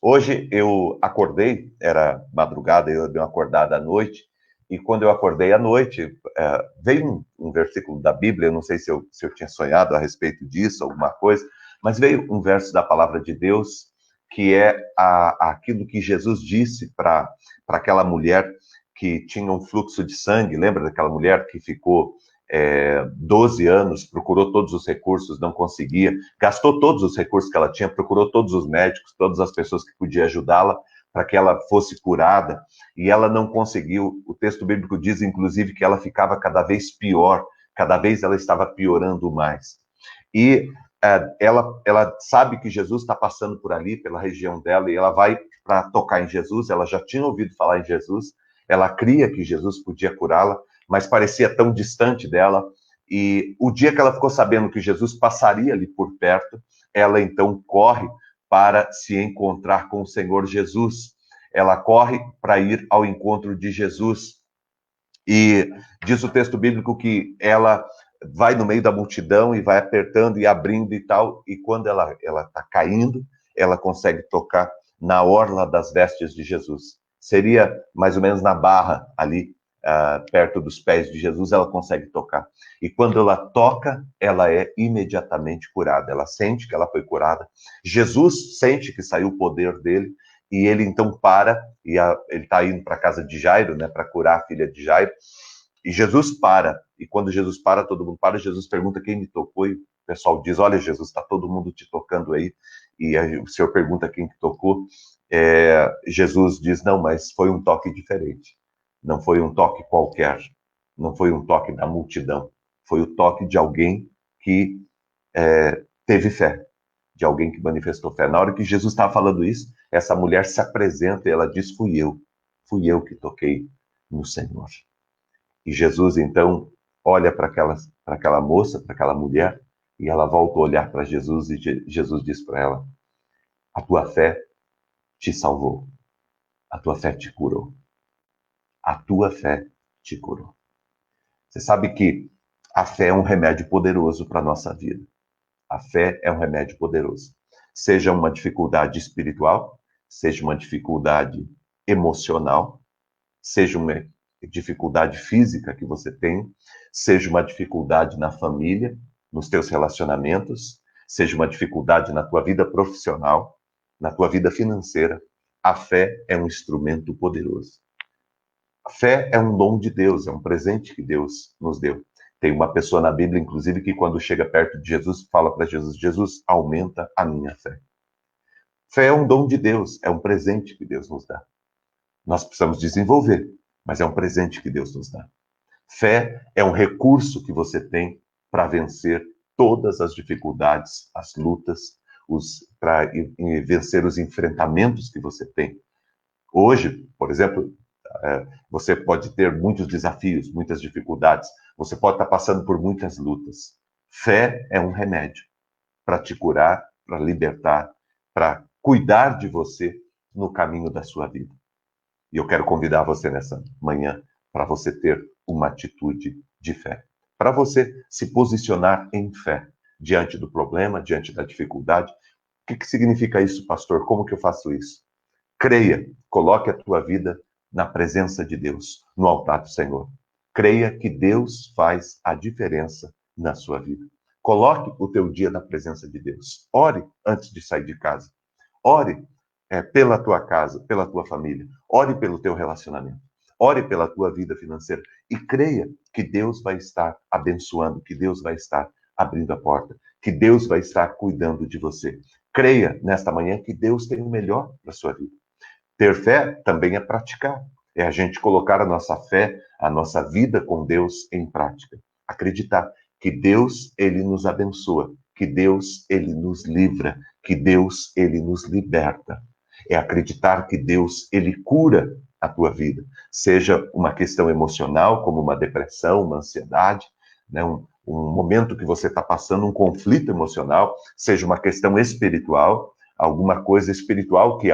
Hoje eu acordei, era madrugada, eu dei uma acordada à noite, e quando eu acordei à noite, veio um versículo da Bíblia, eu não sei se eu tinha sonhado a respeito disso, alguma coisa, mas veio um verso da palavra de Deus, que é aquilo que Jesus disse para aquela mulher que tinha um fluxo de sangue. Lembra daquela mulher que ficou 12 anos, procurou todos os recursos, não conseguia, gastou todos os recursos que ela tinha, procurou todos os médicos, todas as pessoas que podiam ajudá-la para que ela fosse curada, e ela não conseguiu. O texto bíblico diz, inclusive, que ela ficava cada vez pior, cada vez ela estava piorando mais. E ela sabe que Jesus está passando por ali, pela região dela, e ela vai para tocar em Jesus. Ela já tinha ouvido falar em Jesus, ela cria que Jesus podia curá-la, mas parecia tão distante dela. E o dia que ela ficou sabendo que Jesus passaria ali por perto, ela então corre para se encontrar com o Senhor Jesus. Ela corre para ir ao encontro de Jesus. E diz o texto bíblico que ela vai no meio da multidão e vai apertando e abrindo e tal, e quando ela está caindo, ela consegue tocar na orla das vestes de Jesus. Seria mais ou menos na barra ali, perto dos pés de Jesus, ela consegue tocar. E quando ela toca, ela é imediatamente curada. Ela sente que ela foi curada. Jesus sente que saiu o poder dele, e ele então para, e ele está indo para a casa de Jairo, né, para curar a filha de Jairo, e Jesus para. E quando Jesus para, todo mundo para. Jesus pergunta quem me tocou, e o pessoal diz: olha, Jesus, está todo mundo te tocando aí. E aí o Senhor pergunta quem que tocou. Jesus diz: não, mas foi um toque diferente. Não foi um toque qualquer. Não foi um toque da multidão. Foi o toque de alguém que teve fé, de alguém que manifestou fé. Na hora que Jesus estava falando isso, essa mulher se apresenta e ela diz: fui eu que toquei no Senhor. E Jesus, então, olha para aquela moça, para aquela mulher, e ela volta a olhar para Jesus, e Jesus diz para ela: a tua fé te salvou, a tua fé te curou, a tua fé te curou. Você sabe que a fé é um remédio poderoso para a nossa vida. A fé é um remédio poderoso. Seja uma dificuldade espiritual, seja uma dificuldade emocional, seja uma dificuldade física que você tem, seja uma dificuldade na família, nos teus relacionamentos, seja uma dificuldade na tua vida profissional, na tua vida financeira, a fé é um instrumento poderoso. A fé é um dom de Deus, é um presente que Deus nos deu. Tem uma pessoa na Bíblia, inclusive, que quando chega perto de Jesus, fala para Jesus: Jesus, aumenta a minha fé. Fé é um dom de Deus, é um presente que Deus nos dá. Nós precisamos desenvolver, mas é um presente que Deus nos dá. Fé é um recurso que você tem para vencer todas as dificuldades, as lutas, para vencer os enfrentamentos que você tem. Hoje, por exemplo, você pode ter muitos desafios, muitas dificuldades, você pode estar passando por muitas lutas. Fé é um remédio para te curar, para libertar, para cuidar de você no caminho da sua vida. E eu quero convidar você nessa manhã para você ter uma atitude de fé. Para você se posicionar em fé diante do problema, diante da dificuldade. O que significa isso, pastor? Como que eu faço isso? Creia, coloque a tua vida na presença de Deus, no altar do Senhor. Creia que Deus faz a diferença na sua vida. Coloque o teu dia na presença de Deus. Ore antes de sair de casa. Ore pela tua casa, pela tua família. Ore pelo teu relacionamento. Ore pela tua vida financeira. E creia que Deus vai estar abençoando, que Deus vai estar abrindo a porta, que Deus vai estar cuidando de você. Creia nesta manhã que Deus tem o melhor para a sua vida. Ter fé também é praticar. É a gente colocar a nossa fé, a nossa vida com Deus em prática. Acreditar que Deus, ele nos abençoa, que Deus, ele nos livra, que Deus, ele nos liberta. É acreditar que Deus, ele cura a tua vida. Seja uma questão emocional, como uma depressão, uma ansiedade, né? Um momento que você está passando, um conflito emocional, seja uma questão espiritual, alguma coisa espiritual que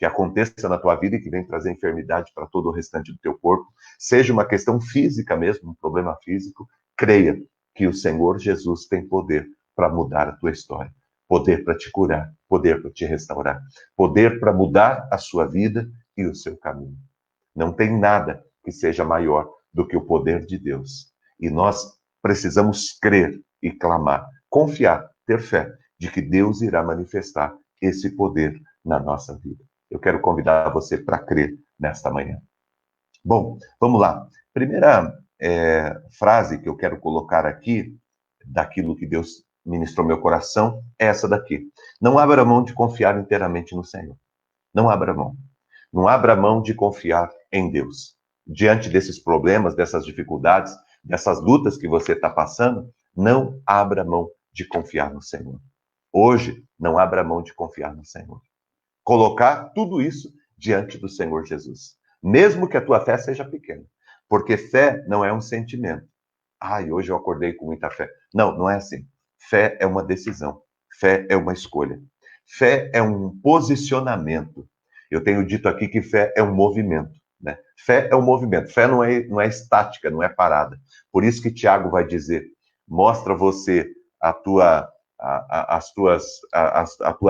aconteça na tua vida e que vem trazer enfermidade para todo o restante do teu corpo, seja uma questão física mesmo, um problema físico, creia que o Senhor Jesus tem poder para mudar a tua história. poder para te curar, poder para te restaurar, poder para mudar a sua vida e o seu caminho. Não tem nada que seja maior do que o poder de Deus. E nós precisamos crer e clamar, confiar, ter fé de que Deus irá manifestar esse poder na nossa vida. Eu quero convidar você para crer nesta manhã. Bom, vamos lá. Primeira frase que eu quero colocar aqui, daquilo que Deus ministrou meu coração, é essa daqui. Não abra mão de confiar inteiramente no Senhor. Não abra mão. Não abra mão de confiar em Deus. Diante desses problemas, dessas dificuldades, dessas lutas que você está passando, não abra mão de confiar no Senhor. Hoje, não abra mão de confiar no Senhor. Colocar tudo isso diante do Senhor Jesus. Mesmo que a tua fé seja pequena. Porque fé não é um sentimento. Ai, hoje eu acordei com muita fé. Não, não é assim. Fé é uma decisão. Fé é uma escolha. Fé é um posicionamento. Eu tenho dito aqui que fé é um movimento, né? Fé é um movimento. Fé não é estática, não é parada. Por isso que Tiago vai dizer: mostra você a tua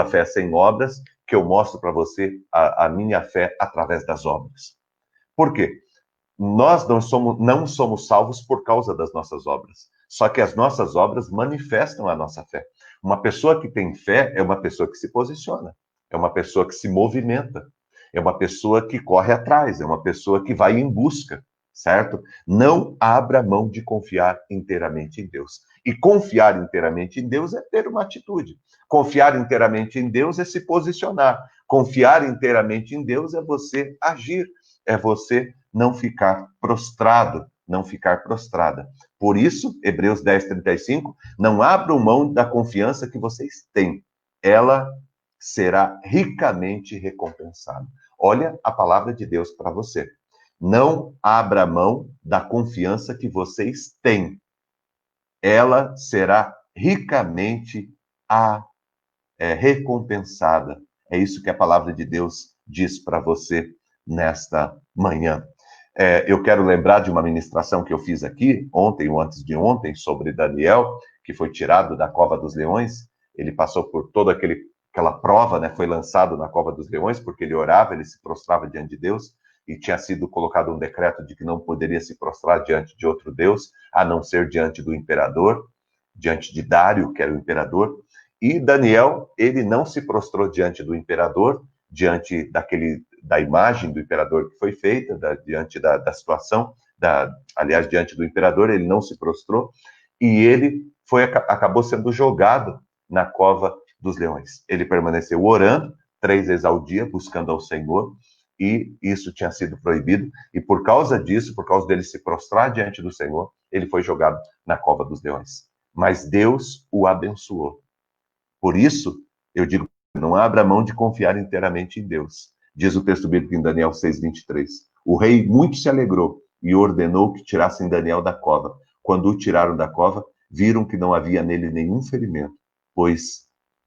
fé sem obras, que eu mostro para você a minha fé através das obras. Por quê? Nós não somos salvos por causa das nossas obras. Só que as nossas obras manifestam a nossa fé. Uma pessoa que tem fé é uma pessoa que se posiciona, é uma pessoa que se movimenta, é uma pessoa que corre atrás, é uma pessoa que vai em busca, certo? Não abra mão de confiar inteiramente em Deus. E confiar inteiramente em Deus é ter uma atitude. Confiar inteiramente em Deus é se posicionar. Confiar inteiramente em Deus é você agir, é você não ficar prostrado, não ficar prostrada. Por isso, Hebreus 10:35, não abram mão da confiança que vocês têm. Ela será ricamente recompensada. Olha a palavra de Deus para você. Não abra mão da confiança que vocês têm. Ela será ricamente recompensada. É isso que a palavra de Deus diz para você nesta manhã. Eu quero lembrar de uma ministração que eu fiz aqui, ontem ou antes de ontem, sobre Daniel, que foi tirado da cova dos leões. Ele passou por toda aquela prova, né? Foi lançado na cova dos leões, porque ele orava, ele se prostrava diante de Deus, e tinha sido colocado um decreto de que não poderia se prostrar diante de outro Deus, a não ser diante do imperador, diante de Dário, que era o imperador. E Daniel, ele não se prostrou diante do imperador, diante da imagem do imperador que foi feita, diante da situação, aliás, diante do imperador, ele não se prostrou, e ele acabou sendo jogado na cova dos leões. Ele permaneceu orando 3 vezes ao dia, buscando ao Senhor, e isso tinha sido proibido, e por causa disso, por causa dele se prostrar diante do Senhor, ele foi jogado na cova dos leões. Mas Deus o abençoou. Por isso, eu digo, não abra mão de confiar inteiramente em Deus. Diz o texto bíblico em Daniel 6:23. O rei muito se alegrou e ordenou que tirassem Daniel da cova. Quando o tiraram da cova, viram que não havia nele nenhum ferimento, pois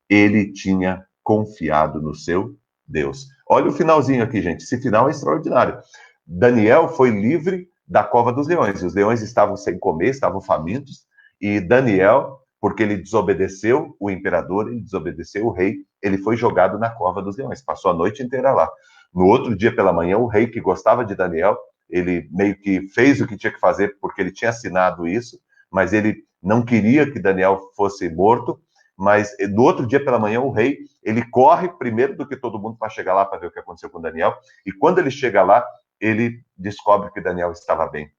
ele tinha confiado no seu Deus. Olha o finalzinho aqui, gente. Esse final é extraordinário. Daniel foi livre da cova dos leões. Os leões estavam sem comer, estavam famintos, e Daniel, porque ele desobedeceu o imperador, ele desobedeceu o rei, ele foi jogado na cova dos leões, passou a noite inteira lá. No outro dia pela manhã, o rei, que gostava de Daniel, ele meio que fez o que tinha que fazer, porque ele tinha assinado isso, mas ele não queria que Daniel fosse morto. Mas no outro dia pela manhã, o rei, ele corre primeiro do que todo mundo para chegar lá para ver o que aconteceu com Daniel, e quando ele chega lá, ele descobre que Daniel estava bem.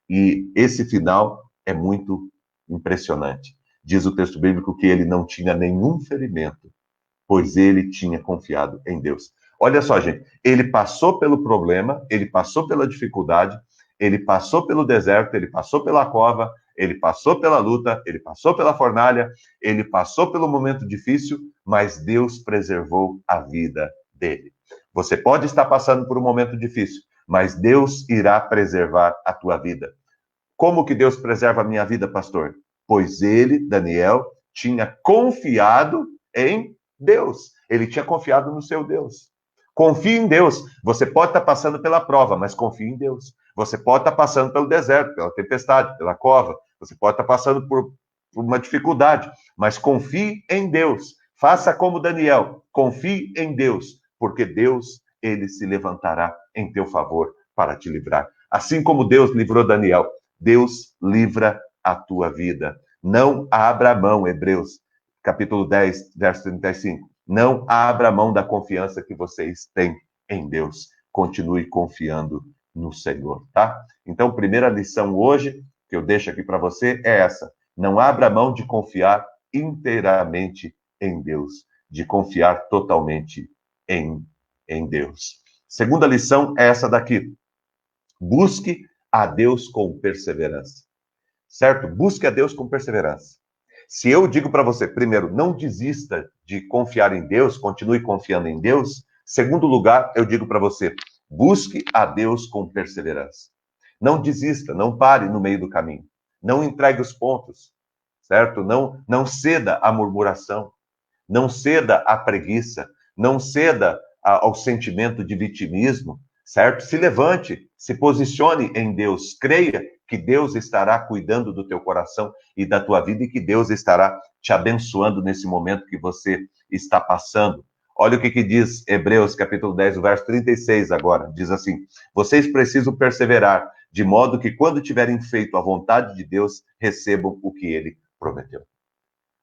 E esse final é muito impressionante. Diz o texto bíblico que ele não tinha nenhum ferimento, pois ele tinha confiado em Deus. Olha só, gente, ele passou pelo problema, ele passou pela dificuldade, ele passou pelo deserto, ele passou pela cova, ele passou pela luta, ele passou pela fornalha, ele passou pelo momento difícil, mas Deus preservou a vida dele. Você pode estar passando por um momento difícil, mas Deus irá preservar a tua vida. Como que Deus preserva a minha vida, pastor? Pois ele, Daniel, tinha confiado em Deus. Ele tinha confiado no seu Deus. Confie em Deus. Você pode estar passando pela prova, mas confie em Deus. Você pode estar passando pelo deserto, pela tempestade, pela cova. Você pode estar passando por uma dificuldade, mas confie em Deus. Faça como Daniel, confie em Deus, porque Deus, ele se levantará em teu favor para te livrar. Assim como Deus livrou Daniel, Deus livra a tua vida. Não abra mão, Hebreus, capítulo 10, verso 35. Não abra mão da confiança que vocês têm em Deus. Continue confiando no Senhor, tá? Então, primeira lição hoje, que eu deixo aqui para você, é essa. Não abra mão de confiar inteiramente em Deus, de confiar totalmente em Deus. Segunda lição é essa daqui. Busque a Deus com perseverança. Certo? Busque a Deus com perseverança. Se eu digo para você, primeiro, não desista de confiar em Deus, continue confiando em Deus. Segundo lugar, eu digo para você, busque a Deus com perseverança. Não desista, não pare no meio do caminho. Não entregue os pontos, certo? Não ceda à murmuração. Não ceda à preguiça. Não ceda ao sentimento de vitimismo, certo? Se levante, se posicione em Deus. Creia que Deus estará cuidando do teu coração e da tua vida e que Deus estará te abençoando nesse momento que você está passando. Olha o que diz Hebreus, capítulo 10, o verso 36 agora. Diz assim, vocês precisam perseverar, de modo que quando tiverem feito a vontade de Deus, recebam o que ele prometeu.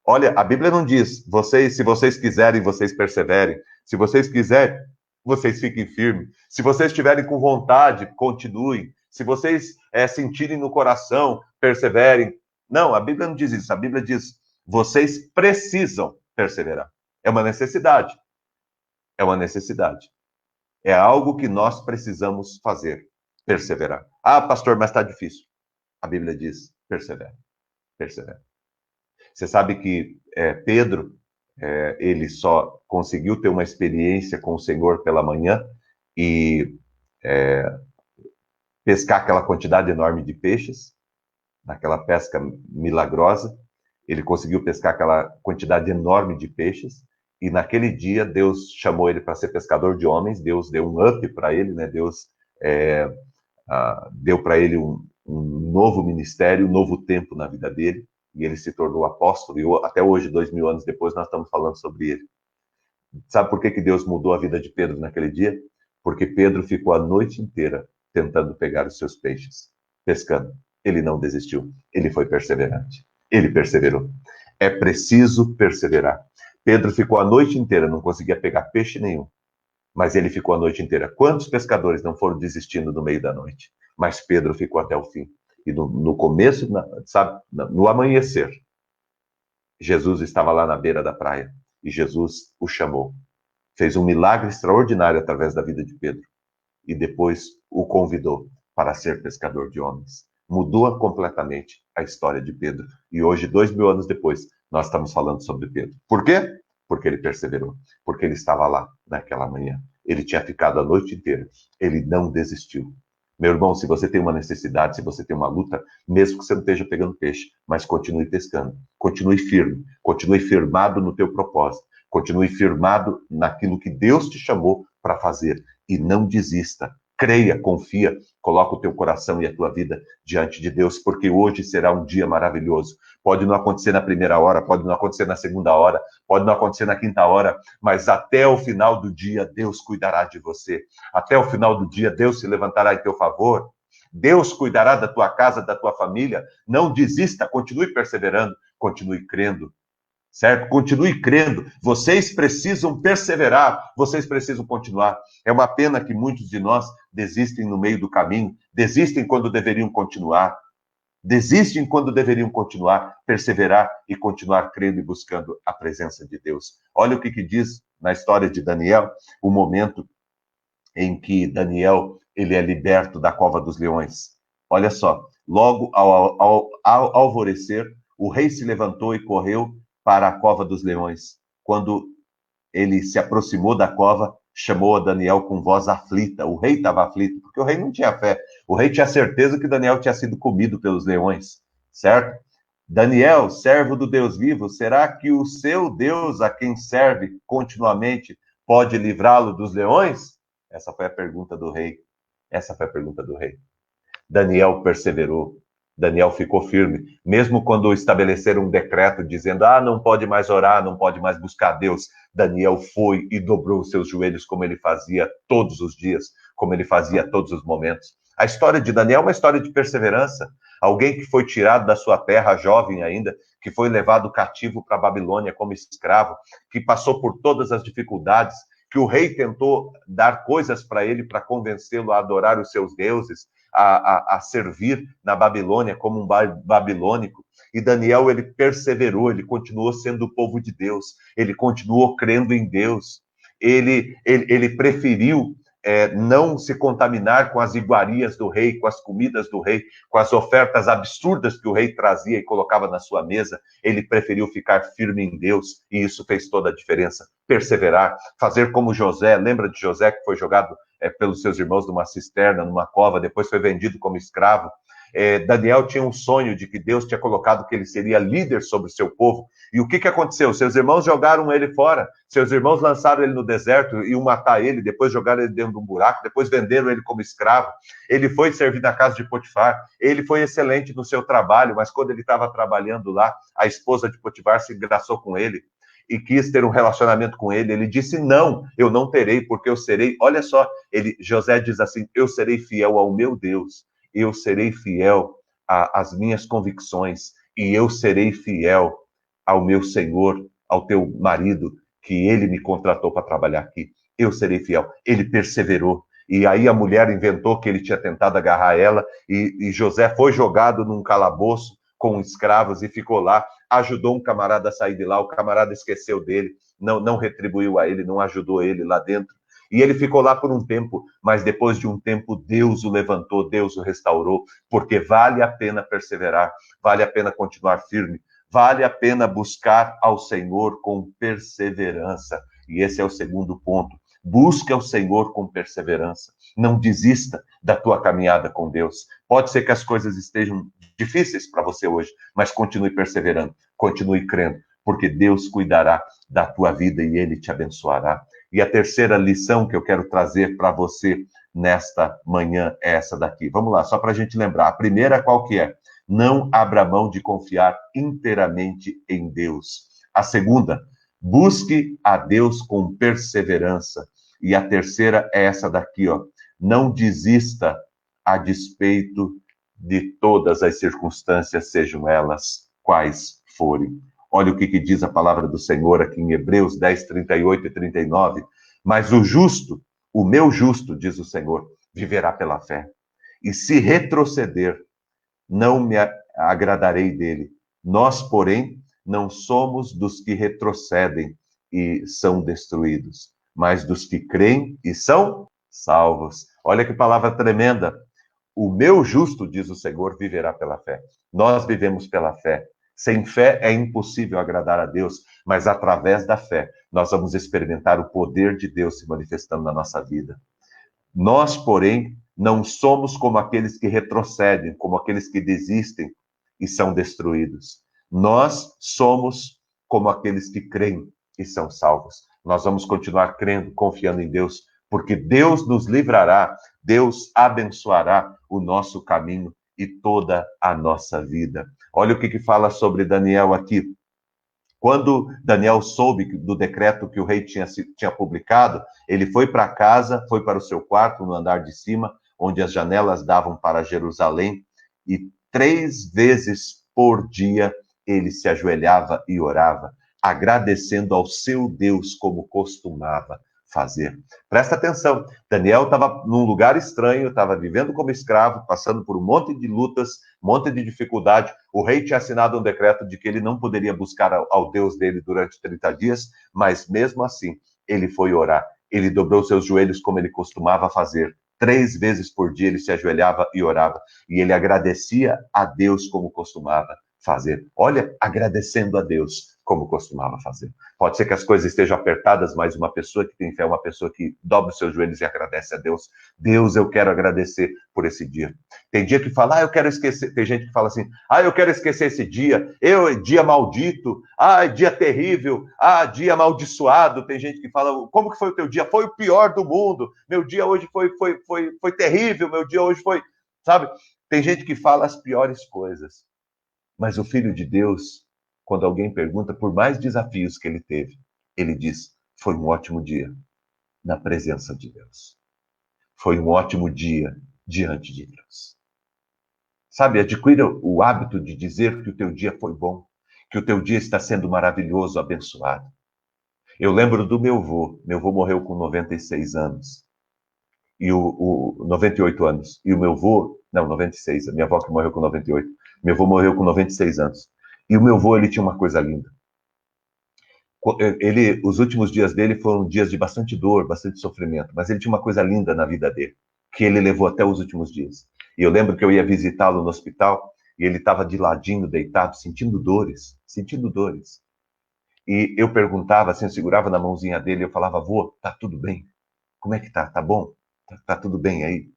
Olha, a Bíblia não diz, se vocês quiserem, vocês perseverem. Se vocês quiserem, vocês fiquem firmes. Se vocês estiverem com vontade, continuem. Se vocês sentirem no coração, perseverem. Não, a Bíblia não diz isso. A Bíblia diz, vocês precisam perseverar. É uma necessidade. É uma necessidade. É algo que nós precisamos fazer, perseverar. Ah, pastor, mas está difícil. A Bíblia diz, persevera, persevera. Você sabe que Pedro, ele só conseguiu ter uma experiência com o Senhor pela manhã e pescar aquela quantidade enorme de peixes, naquela pesca milagrosa. Ele conseguiu pescar aquela quantidade enorme de peixes e naquele dia Deus chamou ele para ser pescador de homens. Deus deu um up para ele, né? Deus deu para ele um novo ministério, um novo tempo na vida dele. E ele se tornou apóstolo, e até hoje, 2000 anos depois, nós estamos falando sobre ele. Sabe por que Deus mudou a vida de Pedro naquele dia? Porque Pedro ficou a noite inteira tentando pegar os seus peixes, pescando. Ele não desistiu, ele foi perseverante. Ele perseverou. É preciso perseverar. Pedro ficou a noite inteira, não conseguia pegar peixe nenhum, mas ele ficou a noite inteira. Quantos pescadores não foram desistindo no meio da noite? Mas Pedro ficou até o fim. E no começo, sabe, no amanhecer, Jesus estava lá na beira da praia e Jesus o chamou. Fez um milagre extraordinário através da vida de Pedro e depois o convidou para ser pescador de homens. Mudou completamente a história de Pedro. E hoje, 2000 anos depois, nós estamos falando sobre Pedro. Por quê? Porque ele perseverou. Porque ele estava lá naquela manhã. Ele tinha ficado a noite inteira. Ele não desistiu. Meu irmão, se você tem uma necessidade, se você tem uma luta, mesmo que você não esteja pegando peixe, mas continue pescando, continue firme, continue firmado no teu propósito, continue firmado naquilo que Deus te chamou para fazer e não desista. Creia, confia, coloca o teu coração e a tua vida diante de Deus, porque hoje será um dia maravilhoso. Pode não acontecer na primeira hora, pode não acontecer na segunda hora, pode não acontecer na quinta hora, mas até o final do dia Deus cuidará de você. Até o final do dia Deus se levantará em teu favor. Deus cuidará da tua casa, da tua família. Não desista, continue perseverando, continue crendo. Certo? Continue crendo. Vocês precisam perseverar, vocês precisam continuar. É uma pena que muitos de nós desistem no meio do caminho, desistem quando deveriam continuar. Desistem quando deveriam continuar, perseverar e continuar crendo e buscando a presença de Deus. Olha o que diz na história de Daniel, o momento em que Daniel ele é liberto da cova dos leões. Olha só, logo ao alvorecer, o rei se levantou e correu para a cova dos leões. Quando ele se aproximou da cova, chamou a Daniel com voz aflita. O rei estava aflito, porque o rei não tinha fé. O rei tinha certeza que Daniel tinha sido comido pelos leões, certo? Daniel, servo do Deus vivo, será que o seu Deus, a quem serve continuamente, pode livrá-lo dos leões? Essa foi a pergunta do rei. Essa foi a pergunta do rei. Daniel perseverou. Daniel ficou firme, mesmo quando estabeleceram um decreto dizendo, não pode mais orar, não pode mais buscar Deus. Daniel foi e dobrou os seus joelhos como ele fazia todos os dias, como ele fazia a todos os momentos. A história de Daniel é uma história de perseverança. Alguém que foi tirado da sua terra, jovem ainda, que foi levado cativo para a Babilônia como escravo, que passou por todas as dificuldades, que o rei tentou dar coisas para ele para convencê-lo a adorar os seus deuses, a servir na Babilônia como um babilônico. E Daniel, ele perseverou, ele continuou sendo o povo de Deus, ele continuou crendo em Deus, ele preferiu não se contaminar com as iguarias do rei, com as comidas do rei, com as ofertas absurdas que o rei trazia e colocava na sua mesa. Ele preferiu ficar firme em Deus, e isso fez toda a diferença. Perseverar, fazer como José. Lembra de José, que foi jogado pelos seus irmãos numa cisterna, numa cova, depois foi vendido como escravo. Daniel tinha um sonho de que Deus tinha colocado que ele seria líder sobre o seu povo. E o que aconteceu? Seus irmãos jogaram ele fora, seus irmãos lançaram ele no deserto, iam matar ele, depois jogaram ele dentro de um buraco, depois venderam ele como escravo. Ele foi servir na casa de Potifar, ele foi excelente no seu trabalho, mas quando ele estava trabalhando lá, a esposa de Potifar se engraçou com ele e quis ter um relacionamento com ele. Ele disse, não, eu não terei, porque eu serei, olha só, José diz assim, eu serei fiel ao meu Deus, eu serei fiel às minhas convicções, e eu serei fiel ao meu Senhor, ao teu marido, que ele me contratou para trabalhar aqui. Eu serei fiel. Ele perseverou. E aí a mulher inventou que ele tinha tentado agarrar ela, e José foi jogado num calabouço com escravos e ficou lá, ajudou um camarada a sair de lá, o camarada esqueceu dele, não retribuiu a ele, não ajudou ele lá dentro. E ele ficou lá por um tempo, mas depois de um tempo, Deus o levantou, Deus o restaurou, porque vale a pena perseverar, vale a pena continuar firme, vale a pena buscar ao Senhor com perseverança. E esse é o segundo ponto. Busque ao Senhor com perseverança. Não desista da tua caminhada com Deus. Pode ser que as coisas estejam difíceis para você hoje, mas continue perseverando, continue crendo, porque Deus cuidará da tua vida e Ele te abençoará. E a terceira lição que eu quero trazer para você nesta manhã é essa daqui. Vamos lá, só para a gente lembrar. A primeira qual que é? Não abra mão de confiar inteiramente em Deus. A segunda, busque a Deus com perseverança. E a terceira é essa daqui, ó. Não desista a despeito de todas as circunstâncias, sejam elas quais forem. Olha o que diz a palavra do Senhor aqui em Hebreus 10, 38 e 39. Mas o justo, o meu justo, diz o Senhor, viverá pela fé. E se retroceder, não me agradarei dele. Nós, porém, não somos dos que retrocedem e são destruídos, mas dos que creem e são salvos. Olha que palavra tremenda. O meu justo, diz o Senhor, viverá pela fé. Nós vivemos pela fé. Sem fé é impossível agradar a Deus, mas através da fé nós vamos experimentar o poder de Deus se manifestando na nossa vida. Nós, porém, não somos como aqueles que retrocedem, como aqueles que desistem e são destruídos. Nós somos como aqueles que creem e são salvos. Nós vamos continuar crendo, confiando em Deus, porque Deus nos livrará, Deus abençoará o nosso caminho e toda a nossa vida. Olha o que fala sobre Daniel aqui. Quando Daniel soube do decreto que o rei tinha publicado, ele foi para casa, foi para o seu quarto, no andar de cima, onde as janelas davam para Jerusalém, e 3 vezes por dia ele se ajoelhava e orava, agradecendo ao seu Deus como costumava fazer. Presta atenção, Daniel estava num lugar estranho, estava vivendo como escravo, passando por um monte de lutas, um monte de dificuldade. O rei tinha assinado um decreto de que ele não poderia buscar ao Deus dele durante 30 dias, mas mesmo assim, ele foi orar. Ele dobrou seus joelhos como ele costumava fazer. 3 vezes por dia ele se ajoelhava e orava. E ele agradecia a Deus como costumava fazer. Olha, agradecendo a Deus como costumava fazer. Pode ser que as coisas estejam apertadas, mas uma pessoa que tem fé é uma pessoa que dobra os seus joelhos e agradece a Deus. Deus, eu quero agradecer por esse dia. Tem dia que fala, eu quero esquecer. Tem gente que fala assim, eu quero esquecer esse dia. Dia maldito. Dia terrível. Dia amaldiçoado. Tem gente que fala, como que foi o teu dia? Foi o pior do mundo. Meu dia hoje foi terrível. Meu dia hoje foi... Sabe? Tem gente que fala as piores coisas, mas o Filho de Deus, quando alguém pergunta, por mais desafios que ele teve, ele diz: foi um ótimo dia na presença de Deus. Foi um ótimo dia diante de Deus. Sabe, adquira o hábito de dizer que o teu dia foi bom, que o teu dia está sendo maravilhoso, abençoado. Eu lembro do meu avô morreu com 96 anos, e o 98 anos, e o meu avô, não, 96, a minha avó que morreu com 98, meu avô morreu com 96 anos, e o meu avô, ele tinha uma coisa linda. Os últimos dias dele foram dias de bastante dor, bastante sofrimento, mas ele tinha uma coisa linda na vida dele, que ele levou até os últimos dias. E eu lembro que eu ia visitá-lo no hospital e ele estava de ladinho, deitado, sentindo dores, sentindo dores. E eu perguntava, assim, eu segurava na mãozinha dele e eu falava: vô, tá tudo bem? Como é que tá? Tá bom? Tá tudo bem aí?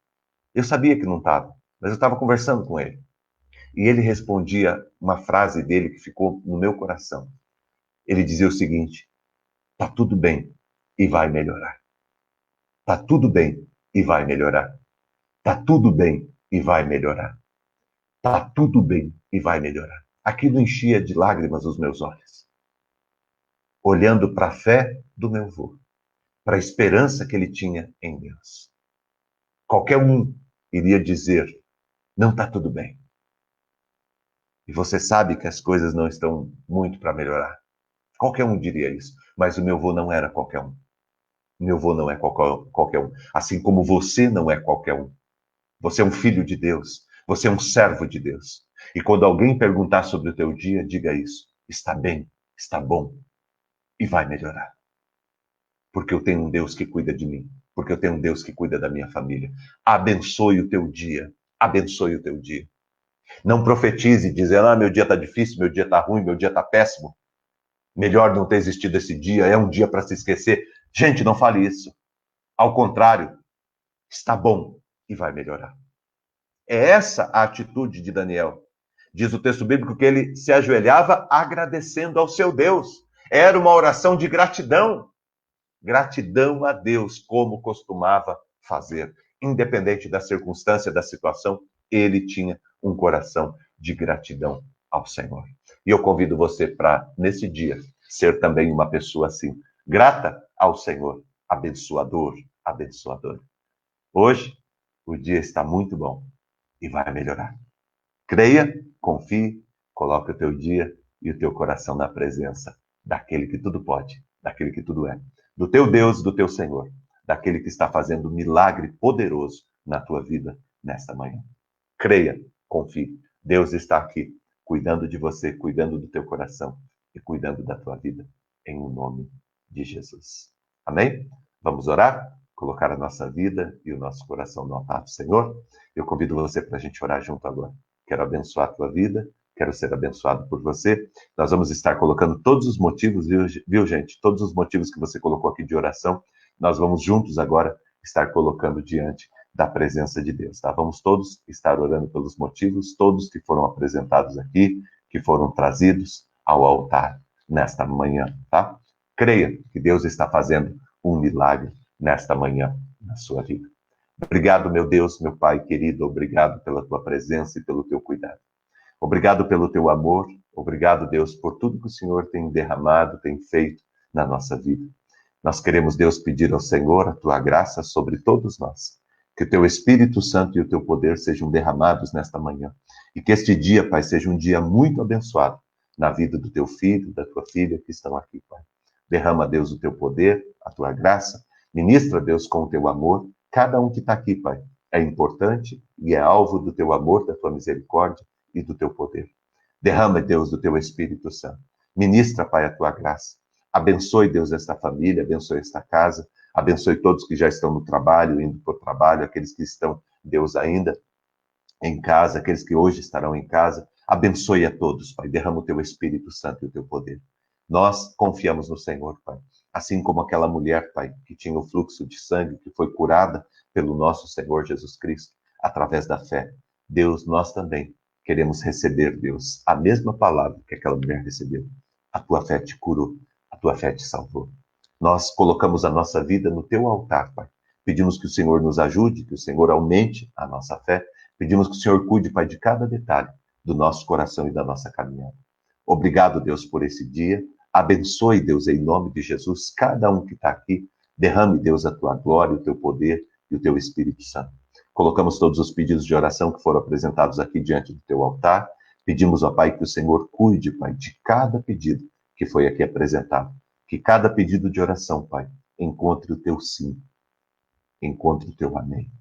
Eu sabia que não estava, mas eu estava conversando com ele. E ele respondia uma frase dele que ficou no meu coração. Ele dizia o seguinte: tá tudo bem e vai melhorar. Tá tudo bem e vai melhorar. Tá tudo bem e vai melhorar. Tá tudo bem e vai melhorar. Aquilo enchia de lágrimas os meus olhos, olhando para a fé do meu avô, para a esperança que ele tinha em Deus. Qualquer um iria dizer: não está tudo bem. E você sabe que as coisas não estão muito para melhorar. Qualquer um diria isso. Mas o meu avô não era qualquer um. Meu avô não é qualquer um. Assim como você não é qualquer um. Você é um filho de Deus. Você é um servo de Deus. E quando alguém perguntar sobre o teu dia, diga isso. Está bem, está bom e vai melhorar. Porque eu tenho um Deus que cuida de mim. Porque eu tenho um Deus que cuida da minha família. Abençoe o teu dia. Abençoe o teu dia. Não profetize dizendo: meu dia está difícil, meu dia está ruim, meu dia está péssimo. Melhor não ter existido esse dia, é um dia para se esquecer. Gente, não fale isso. Ao contrário, está bom e vai melhorar. É essa a atitude de Daniel. Diz o texto bíblico que ele se ajoelhava agradecendo ao seu Deus. Era uma oração de gratidão. Gratidão a Deus, como costumava fazer. Independente da circunstância, da situação, ele tinha um coração de gratidão ao Senhor. E eu convido você para, nesse dia, ser também uma pessoa assim, grata ao Senhor, abençoador, abençoador. Hoje, o dia está muito bom e vai melhorar. Creia, confie, coloque o teu dia e o teu coração na presença daquele que tudo pode, daquele que tudo é, do teu Deus, do teu Senhor, daquele que está fazendo um milagre poderoso na tua vida nesta manhã. Creia, confie. Deus está aqui, cuidando de você, cuidando do teu coração e cuidando da tua vida, em o nome de Jesus. Amém? Vamos orar? Colocar a nossa vida e o nosso coração no altar do Senhor? Eu convido você para a gente orar junto agora. Quero abençoar a tua vida, quero ser abençoado por você. Nós vamos estar colocando todos os motivos, viu, gente? Todos os motivos que você colocou aqui de oração, nós vamos juntos agora estar colocando diante da presença de Deus, tá? Vamos todos estar orando pelos motivos, todos que foram apresentados aqui, que foram trazidos ao altar nesta manhã, tá? Creia que Deus está fazendo um milagre nesta manhã na sua vida. Obrigado, meu Deus, meu Pai querido, obrigado pela tua presença e pelo teu cuidado. Obrigado pelo teu amor, obrigado, Deus, por tudo que o Senhor tem derramado, tem feito na nossa vida. Nós queremos, Deus, pedir ao Senhor a tua graça sobre todos nós. Que o teu Espírito Santo e o teu poder sejam derramados nesta manhã. E que este dia, Pai, seja um dia muito abençoado na vida do teu filho, da tua filha que estão aqui, Pai. Derrama, Deus, o teu poder, a tua graça. Ministra, Deus, com o teu amor. Cada um que está aqui, Pai, é importante e é alvo do teu amor, da tua misericórdia e do teu poder. Derrama, Deus, do teu Espírito Santo. Ministra, Pai, a tua graça. Abençoe, Deus, esta família, abençoe esta casa, abençoe todos que já estão no trabalho, indo para o trabalho, aqueles que estão, Deus, ainda em casa, aqueles que hoje estarão em casa. Abençoe a todos, Pai. Derrama o teu Espírito Santo e o teu poder. Nós confiamos no Senhor, Pai. Assim como aquela mulher, Pai, que tinha o fluxo de sangue, que foi curada pelo nosso Senhor Jesus Cristo, através da fé. Deus, nós também queremos receber, Deus, a mesma palavra que aquela mulher recebeu. A tua fé te curou, a tua fé te salvou. Nós colocamos a nossa vida no teu altar, Pai. Pedimos que o Senhor nos ajude, que o Senhor aumente a nossa fé. Pedimos que o Senhor cuide, Pai, de cada detalhe do nosso coração e da nossa caminhada. Obrigado, Deus, por esse dia. Abençoe, Deus, em nome de Jesus, cada um que está aqui. Derrame, Deus, a tua glória, o teu poder e o teu Espírito Santo. Colocamos todos os pedidos de oração que foram apresentados aqui diante do teu altar. Pedimos, ó Pai, que o Senhor cuide, Pai, de cada pedido que foi aqui apresentado. Que cada pedido de oração, Pai, encontre o teu sim, encontre o teu amém.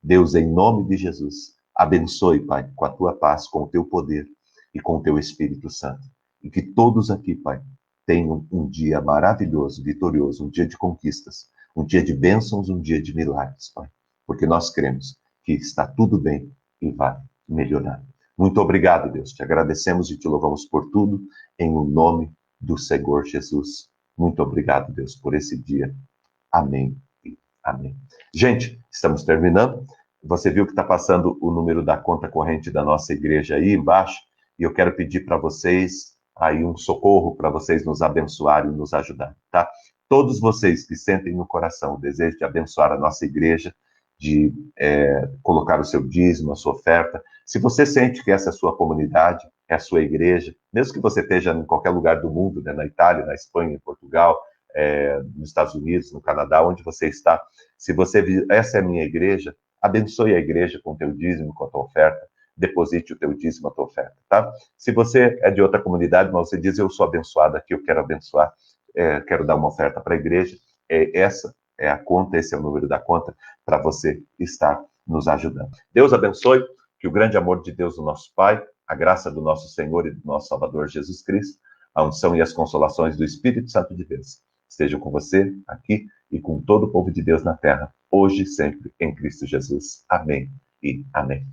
Deus, em nome de Jesus, abençoe, Pai, com a tua paz, com o teu poder e com o teu Espírito Santo. E que todos aqui, Pai, tenham um dia maravilhoso, vitorioso, um dia de conquistas, um dia de bênçãos, um dia de milagres, Pai. Porque nós cremos que está tudo bem e vai melhorar. Muito obrigado, Deus. Te agradecemos e te louvamos por tudo, em o nome do Senhor Jesus. Muito obrigado, Deus, por esse dia. Amém e amém. Gente, estamos terminando. Você viu que está passando o número da conta corrente da nossa igreja aí embaixo, e eu quero pedir para vocês aí um socorro para vocês nos abençoarem e nos ajudarem, tá? Todos vocês que sentem no coração o desejo de abençoar a nossa igreja, de colocar o seu dízimo, a sua oferta, se você sente que essa é a sua comunidade, é a sua igreja, mesmo que você esteja em qualquer lugar do mundo, né, na Itália, na Espanha, em Portugal, nos Estados Unidos, no Canadá, onde você está, se você essa é a minha igreja, abençoe a igreja com o teu dízimo, com a tua oferta, deposite o teu dízimo, a tua oferta, tá? Se você é de outra comunidade, mas você diz, eu sou abençoado aqui, eu quero abençoar, quero dar uma oferta para a igreja, essa é a conta, esse é o número da conta, para você estar nos ajudando. Deus abençoe, que o grande amor de Deus, o nosso Pai, a graça do nosso Senhor e do nosso Salvador Jesus Cristo, a unção e as consolações do Espírito Santo de Deus estejam com você aqui e com todo o povo de Deus na terra, hoje e sempre, em Cristo Jesus. Amém e amém.